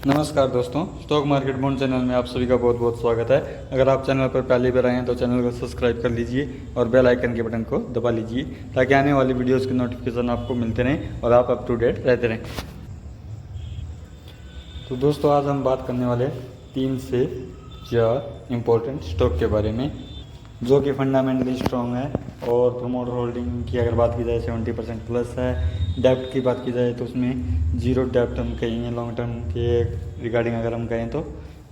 नमस्कार दोस्तों, stock market bond channel में आप सभी का बहुत बहुत स्वागत है। अगर आप चैनल पर पहली बार आए हैं तो चैनल को सब्सक्राइब कर लीजिए और बेल आइकन के बटन को दबा लीजिए ताकि आने वाली वीडियोस के नोटिफिकेशन आपको मिलते रहें और आप अप टू डेट रहते रहें। तो दोस्तों, आज हम बात करने वाले 3 से 4 इम्पोर्टेंट स्टॉक के बारे में जो कि फंडामेंटली स्ट्रॉन्ग है और प्रमोटर होल्डिंग की अगर बात की जाए 70% प्लस है। डेप्ट की बात की जाए तो उसमें जीरो डेप्ट हम कहेंगे लॉन्ग टर्म के रिगार्डिंग अगर हम कहें तो,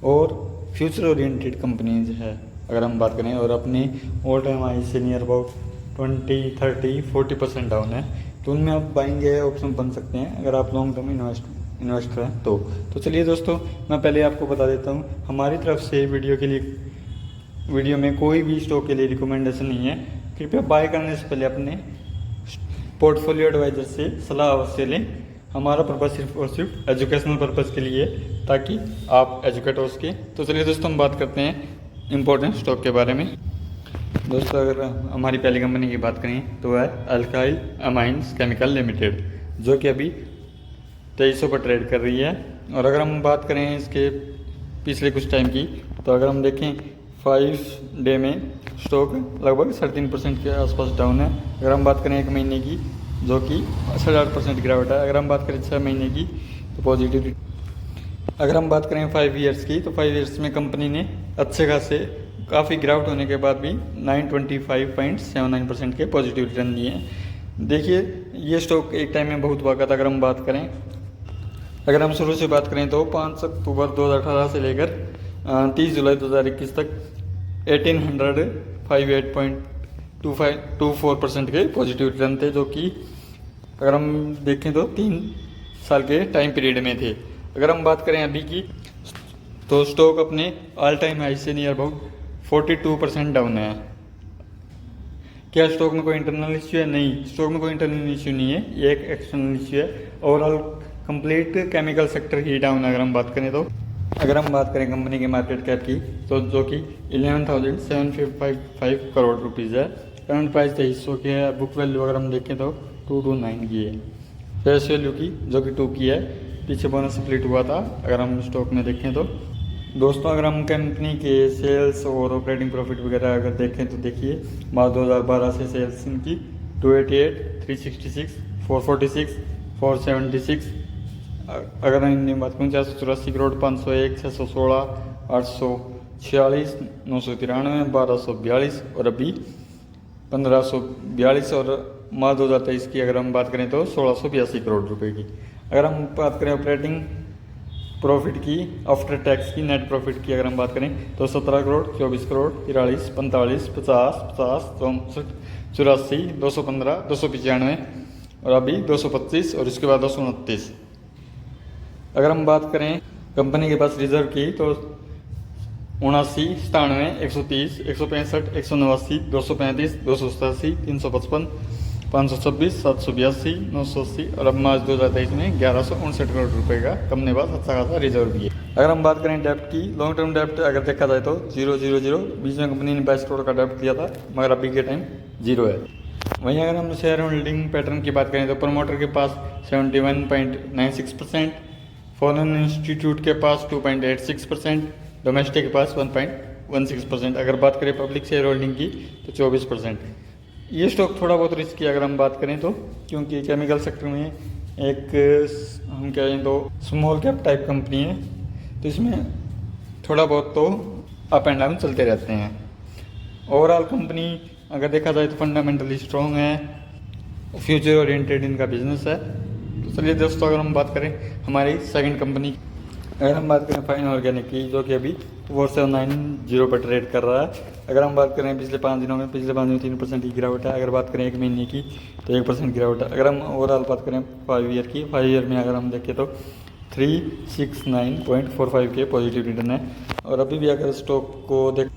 और फ्यूचर ओरिएंटेड कंपनीज है अगर हम बात करें, और अपनी ऑल टाइम हाई से नियर अबाउट 20, 30, 40% डाउन है। तो उनमें आप बाइंग ऑप्शन बन सकते हैं अगर आप लॉन्ग टर्म इन्वेस्टर हैं तो चलिए दोस्तों, मैं पहले आपको बता देता हूँ हमारी तरफ से वीडियो में कोई भी स्टॉक के लिए रिकमेंडेशन नहीं है। कृपया बाय करने से पहले अपने पोर्टफोलियो एडवाइजर से सलाह अवश्य लें। हमारा पर्पज़ सिर्फ और सिर्फ एजुकेशनल पर्पज़ के लिए है ताकि आप एजुकेट हो सके। तो चलिए दोस्तों, हम बात करते हैं इम्पोर्टेंट स्टॉक के बारे में। दोस्तों, अगर हमारी पहली कंपनी की बात करें तो है अल्काइल अमाइंस केमिकल लिमिटेड, जो कि अभी 2300 पर ट्रेड कर रही है। और अगर हम बात करें इसके पिछले कुछ टाइम की, तो अगर हम देखें 5 डे में स्टॉक लगभग 13% के आसपास डाउन है। अगर हम बात करें 1 महीने की, जो कि 8% गिरावट है। अगर हम बात करें 6 महीने की तो पॉजिटिव। अगर हम बात करें 5 ईयर्स की, तो 5 ईयर्स में कंपनी ने अच्छे खासे काफ़ी गिरावट होने के बाद भी 925.79% के पॉजिटिव रिटर्न दिए हैं। देखिए, ये स्टॉक एक टाइम में बहुत भागा था। अगर हम शुरू से बात करें तो 5 अक्टूबर 2018 से लेकर 30 जुलाई 2021 तक 1858.24% के पॉजिटिव रिटर्न थे, जो कि अगर हम देखें तो 3 साल के टाइम पीरियड में थे। अगर हम बात करें अभी की, तो स्टॉक अपने ऑल टाइम हाई से नियर अबाउट 42% डाउन है। क्या स्टॉक में कोई इंटरनल इश्यू है? नहीं, स्टॉक में कोई इंटरनल इश्यू नहीं है, ये एक एक्सटर्नल इश्यू है। ओवरऑल कंप्लीट केमिकल सेक्टर ही डाउन है। अगर हम बात करें कंपनी के मार्केट कैप की, तो जो कि 11,755 करोड़ रुपीज़ है। करंट प्राइस 2300 की है। बुक वैल्यू अगर हम देखें तो 229 की है। फेस वैल्यू की जो कि 2 की है। पीछे बोनस स्प्लिट हुआ था अगर हम स्टॉक में देखें तो। दोस्तों, अगर हम कंपनी के सेल्स और ऑपरेटिंग प्रॉफिट वगैरह अगर देखें तो देखिए, मार्च 2012 से सेल्स इनकी 288, 366, 446, 476, अगर हम इनकी बात करूँ 484 करोड़, 501, 616, 846, 993, 1242 और अभी 1542, और मार्च 2023 की अगर हम बात करें तो 1682 करोड़ रुपए की। अगर हम बात करें ऑपरेटिंग प्रॉफिट की, आफ्टर टैक्स की, नेट प्रॉफिट की अगर हम बात करें तो 17 करोड़, 24 करोड़, 43, 45, 50, 50, 64, 84, 215, 295 और अभी 225 और इसके बाद 229। अगर हम बात करें कंपनी के पास रिजर्व की, तो 79, 97, 130, 165, 189, 235, 287, 355, 526, 782, 980 और अब मार्च 2023 में 1159 करोड़ रुपए का कंपनी के पास अच्छा खासा रिजर्व भी है। अगर हम बात करें डेप्ट की, लॉन्ग टर्म डेप्ट अगर देखा जाए तो 000, बीच में कंपनी ने 22 करोड़ का डेप्ट लिया था, मगर अभी के टाइम 0 है। वहीं अगर हम शेयर होल्डिंग पैटर्न की बात करें तो प्रमोटर के पास 71.96%, फॉरेन इंस्टीट्यूट के पास 2.86%, डोमेस्टिक के पास 1.16%। अगर बात करें पब्लिक शेयर होल्डिंग की तो 24%। ये स्टॉक थोड़ा बहुत रिस्की अगर हम बात करें तो, क्योंकि केमिकल सेक्टर में एक हम कहें तो स्मॉल कैप टाइप कंपनी है, तो इसमें थोड़ा बहुत तो अप एंड डाउन चलते रहते हैं। ओवरऑल कंपनी अगर देखा जाए तो फंडामेंटली स्ट्रॉन्ग है, फ्यूचर ओरिएंटेड इनका बिजनेस है। तो चलिए दोस्तों, अगर हम बात करें हमारी सेकंड कंपनी, अगर हम बात करें फाइन ऑर्गेनिक की, जो कि अभी 4790 पर ट्रेड कर रहा है। अगर हम बात करें पिछले 5 दिनों में 3% की गिरावट है। अगर बात करें 1 महीने की तो 1% गिरावट है। अगर हम ओवरऑल बात करें 5 ईयर की, 5 ईयर में अगर हम देखें तो 369.45 के पॉजिटिव रिटर्न है। और अभी भी अगर स्टॉक को देख,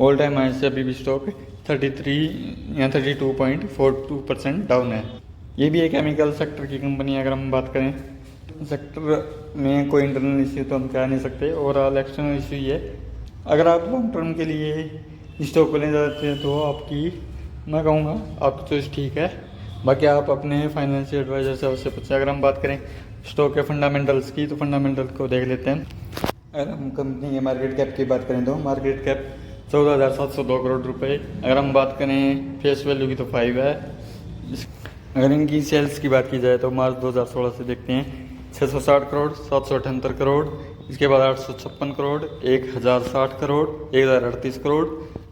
ऑल टाइम हाई से अभी भी स्टॉक 33 या 32.42% डाउन है। ये भी एक केमिकल सेक्टर की कंपनी है। अगर हम बात करें सेक्टर में कोई इंटरनल इश्यू तो हम कह नहीं सकते, ओवरऑल एक्सटर्नल इश्यू ये है। अगर आप लॉन्ग टर्म के लिए स्टॉक को ले जाते हैं तो मैं कहूँगा आपकी चॉइस ठीक है। बाकी आप अपने फाइनेंशियल एडवाइजर से अवश्य पूछें। अगर हम बात करें स्टॉक के फंडामेंटल्स की, तो फंडामेंटल को देख लेते हैं। अगर हम कंपनी के मार्केट कैप की बात करें तो मार्केट कैप 14,702 करोड़ रुपए। अगर हम बात करें फेस वैल्यू की तो 5 है। अगर इनकी सेल्स की बात की जाए तो मार्च 2016 से देखते हैं 660 करोड़, 778 करोड़, इसके बाद 856 करोड़, 1060 करोड़, 1038 करोड़,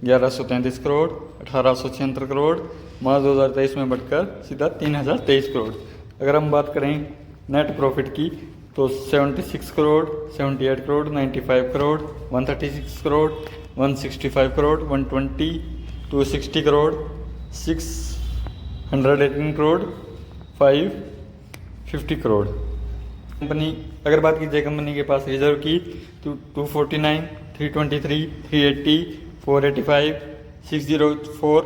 1133 करोड़, 1876 करोड़, मार्च 2023 में बढ़कर सीधा 3023 करोड़। अगर हम बात करें नेट प्रॉफिट की तो 76 करोड़, 78 करोड़, 95 करोड़, 136 करोड़, 165 करोड़, 120, 260 करोड़, 618 करोड़, 550 करोड़। कंपनी अगर बात की जाए कंपनी के पास रिजर्व की तो 249, 323, 380, 485, 604,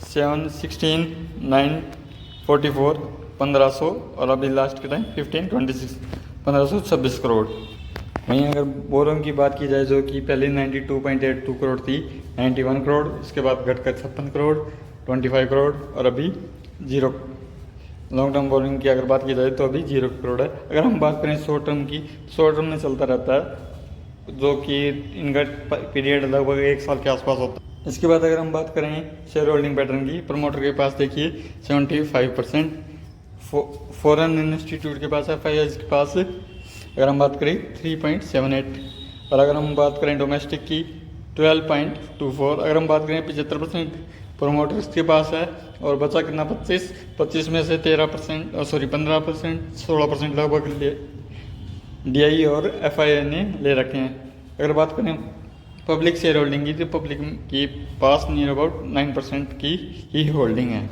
716, 944, 1500 और अभी लास्ट के टाइम 1526 1526 करोड़। वहीं अगर बोरोइंग की बात की जाए जो कि पहले 92.82 करोड़ थी, 91 करोड़, इसके बाद घटकर 56 करोड़, 25 करोड़ और अभी 0। लॉन्ग टर्म बोरिंग की अगर बात की जाए तो अभी 0 करोड़ है। अगर हम बात करें शॉर्ट टर्म की, शॉर्ट टर्म में चलता रहता है जो कि इनका पीरियड लगभग 1 साल के आसपास होता है। इसके बाद अगर हम बात करें शेयर होल्डिंग पैटर्न की, प्रमोटर के पास देखिए 75%, फॉरेन इंस्टीट्यूट के पास FIIs के पास अगर हम बात करें 3.78 और अगर हम बात करें डोमेस्टिक की 12.24। अगर हम बात करें 75% प्रोमोटर्स के पास है और बचा कितना 25 में से 13% सॉरी 15%, 16% लगभग DI और FII ने ले रखे हैं। अगर बात करें पब्लिक शेयर होल्डिंग की तो पब्लिक के पास नियर अबाउट 9% की ही होल्डिंग है।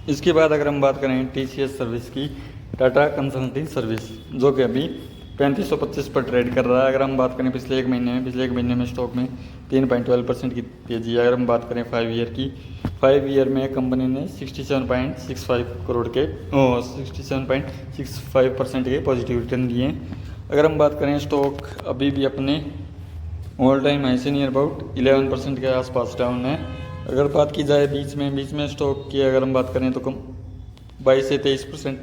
इसके बाद अगर हम बात करें TCS सर्विस की, टाटा कंसल्टिंग सर्विस, जो कि अभी 3525 पर ट्रेड कर रहा है। अगर हम बात करें पिछले एक महीने में स्टॉक में 3.12% की तेजी है। अगर हम बात करें 5 ईयर की, 5 ईयर में कंपनी ने 67.65% के पॉजिटिव रिटर्न दिए हैं। अगर हम बात करें स्टॉक अभी भी अपने ऑल टाइम हाई से नियर अबाउट 11% के आसपास डाउन है। अगर बात की जाए बीच में स्टॉक की अगर हम बात करें तो कम 22 से 23%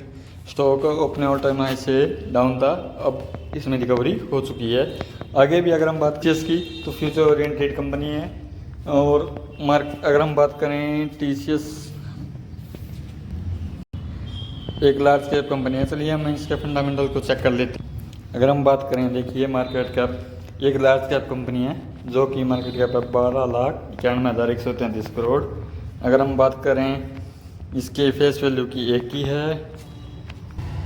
स्टॉक अपने ऑल टाइम हाई से डाउन था, अब इसमें रिकवरी हो चुकी है। आगे भी अगर हम बात की इसकी तो फ्यूचर ओरिएंटेड कंपनी है। और अगर हम बात करें TCS एक लार्ज कैप कंपनी है। चलिए हम इसके फंडामेंटल को चेक कर लेते हैं। अगर हम बात करें देखिए मार्केट कैप एक लार्ज कैप कंपनी है जो कि मार्केट कैप है 12,91,133 करोड़। अगर हम बात करें इसके फेस वैल्यू की 1 की है।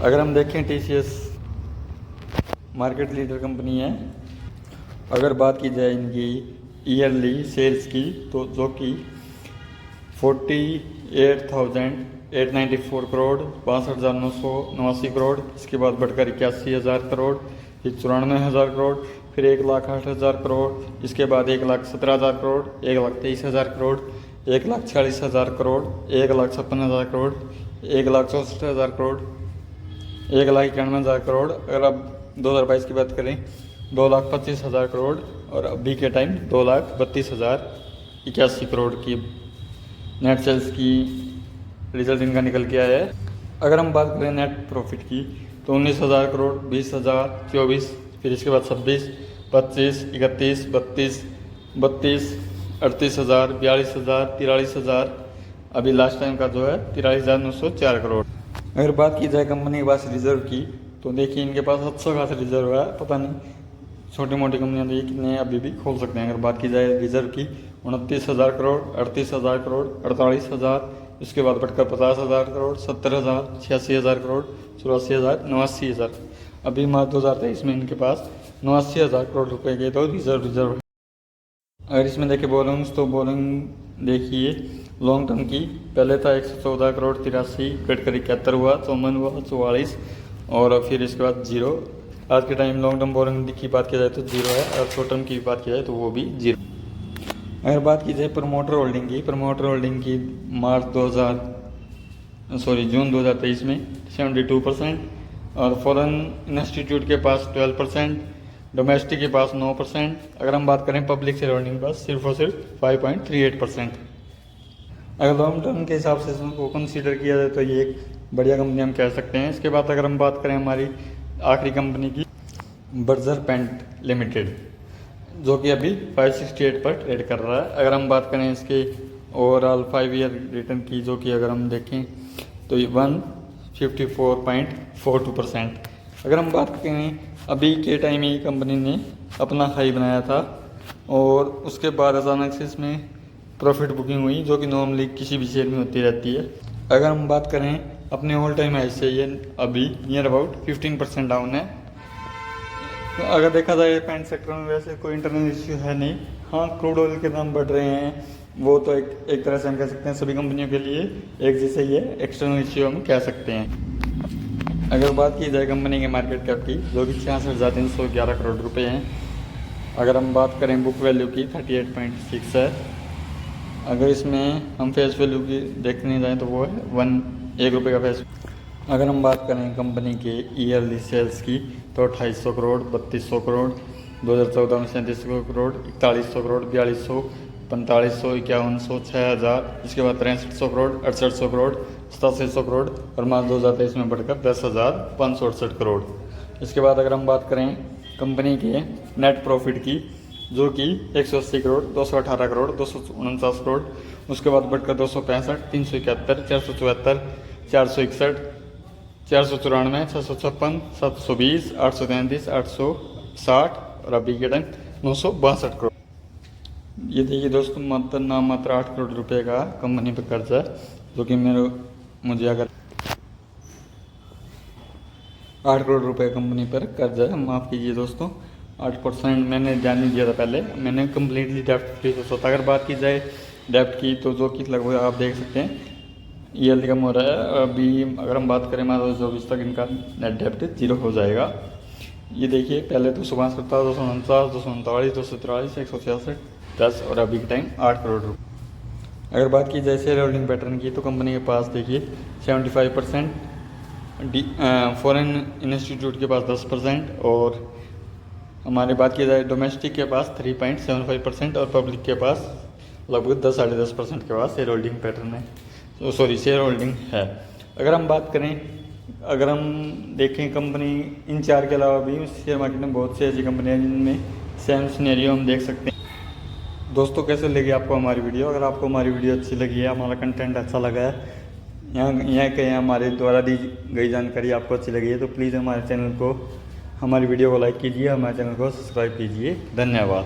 अगर हम देखें TCS मार्केट लीडर कंपनी है। अगर बात की जाए इनकी ईयरली सेल्स की तो जो कि 48,894 करोड़, 62,989 करोड़, इसके बाद बढ़कर 81,000 करोड़, फिर 94,000 करोड़, फिर 1,08,000 करोड़, इसके बाद 1,17,000 करोड़, 1,23,000 करोड़, 1,46,000 करोड़, 1,56,000 करोड़, 1,64,000 करोड़, 1,91,000 करोड़। अगर अब 2022 की बात करें 2,25,000 करोड़ और अभी के टाइम 2,32,081 करोड़ की नेट सेल्स की रिजल्ट इनका निकल के आया है। अगर हम बात करें नेट प्रॉफिट की तो 19,000 करोड़, 20,000, 24, फिर इसके बाद 26, 25, 31, 32, 38,000, 42,000, 43,000, अभी लास्ट टाइम का जो है 43,904 करोड़। अगर बात की जाए कंपनी के पास रिजर्व की तो देखिए इनके पास अच्छा खासा रिजर्व है, पता नहीं छोटी मोटी कंपनियां तो ये कितने अभी भी खोल सकते हैं। अगर बात की जाए रिजर्व की 29,000 करोड़, 38,000 करोड़, 48,000, इसके बाद बढ़कर 50,000 करोड़, 70,000, 86,000 करोड़, 84,000, 89,000। अभी मार्च 2023 में इनके पास 89,000 करोड़ रुपए के तो रिजर्व है। अगर इसमें देखिए बोरिंग्स तो बोरिंग देखिए लॉन्ग टर्म की पहले था 114 करोड़ 83, घटकर 71 हुआ, 54 हुआ, 44 और फिर इसके बाद 0। आज के टाइम लॉन्ग टर्म बोरिंग की बात की जाए तो 0 है और शॉर्ट टर्म की बात की जाए तो वो भी 0। अगर बात की जाए प्रमोटर होल्डिंग की जून 2023 में 72% और फॉरेन इंस्टीट्यूट के पास 12%, डोमेस्टिक के पास 9%। अगर हम बात करें पब्लिक शेयर होल्डिंग के पास सिर्फ और सिर्फ 5.38%। अगर लॉन्ग टर्म के हिसाब से इसको कंसीडर किया जाए तो ये एक बढ़िया कंपनी हम कह सकते हैं। इसके बाद अगर हम बात करें हमारी आखिरी कंपनी की, बर्जर पेंट लिमिटेड, जो कि अभी 568 पर ट्रेड कर रहा है। अगर हम बात करें इसके ओवरऑल 5 ईयर रिटर्न की, जो कि अगर हम देखें तो ये 154.42%। अगर हम बात करें अभी के टाइम ही कंपनी ने अपना हाई बनाया था और उसके बाद अचानक से इसमें प्रॉफिट बुकिंग हुई, जो कि नॉर्मली किसी भी शेयर में होती रहती है। अगर हम बात करें अपने ऑल टाइम हाई से, ये अभी नियर अबाउट 15% डाउन है। तो अगर देखा जाए पेंट सेक्टर में वैसे कोई इंटरनल इश्यू है नहीं। हाँ, क्रूड ऑयल के दाम बढ़ रहे हैं, वो तो एक तरह से हम कह सकते हैं सभी कंपनियों के लिए एक जैसे ही है, एक्सटर्नल इश्यू हम कह सकते हैं। अगर बात की जाए कंपनी के मार्केट कैप की, जो कि 66,311 करोड़ रुपए हैं। अगर हम बात करें बुक वैल्यू की 38.6 है। अगर इसमें हम फेस वैल्यू की देखने जाएँ तो वो है एक रुपये का फेस। अगर हम बात करें कंपनी के ईयरली सेल्स की तो 2800 करोड़, 3200 करोड़, 2014 में 3700 करोड़, 4100 करोड़, 4200, 4500, 5100, 6000, इसके बाद 6300 करोड़, 6800 करोड़, 8700 करोड़ और मार्च 2023 में बढ़कर 10,568 करोड़। इसके बाद अगर हम बात करें कंपनी के नेट प्रॉफिट की, जो कि 180 करोड़, 218 करोड़, 249 करोड़, उसके बाद बढ़कर 265, 371, 474, 461, 494, 656, 720, 833, 860 और अभी के टाइम 962 करोड़। ये देखिए दोस्तों, मात्र 8 करोड़ रुपए का कंपनी पर कर्जा है, जो कि मुझे अगर 8 करोड़ रुपए कंपनी पर कर्जा है, माफ़ कीजिए दोस्तों, 8% मैंने ध्यान नहीं दिया था पहले, मैंने कम्प्लीटली डेप्ट फ्री सोचा। अगर बात की जाए डेप्ट की तो जो कि लगभग आप देख सकते हैं ईयरली कम हो रहा है। अभी अगर हम बात करें मार्च 2024 तक इनका नेट डेप्ट 0 हो जाएगा। ये देखिए, पहले 262 था, 249, 239, 243, 166, 10 और अभी के टाइम 8 करोड़ रुपये। अगर बात की जाए शेयर होल्डिंग पैटर्न की तो कंपनी के पास देखिए 75%, फॉरेन इंस्टीट्यूट के पास 10% और हमारी बात की जाए डोमेस्टिक के पास 3.75% और पब्लिक के पास लगभग 10 साढ़े 10% के पास शेयर होल्डिंग पैटर्न है, शेयर होल्डिंग है। अगर हम बात करें, अगर हम देखें कंपनी इन 4 के अलावा भी शेयर मार्केट में बहुत सी ऐसी कंपनियां जिनमें सेम सिनेरियो हम देख सकते हैं। दोस्तों, कैसे लगी आपको हमारी वीडियो? अगर आपको हमारी वीडियो अच्छी लगी है, हमारा कंटेंट अच्छा लगा है, यहाँ कहीं हमारे द्वारा दी गई जानकारी आपको अच्छी लगी है तो प्लीज़ हमारे वीडियो को लाइक कीजिए, हमारे चैनल को सब्सक्राइब कीजिए। धन्यवाद।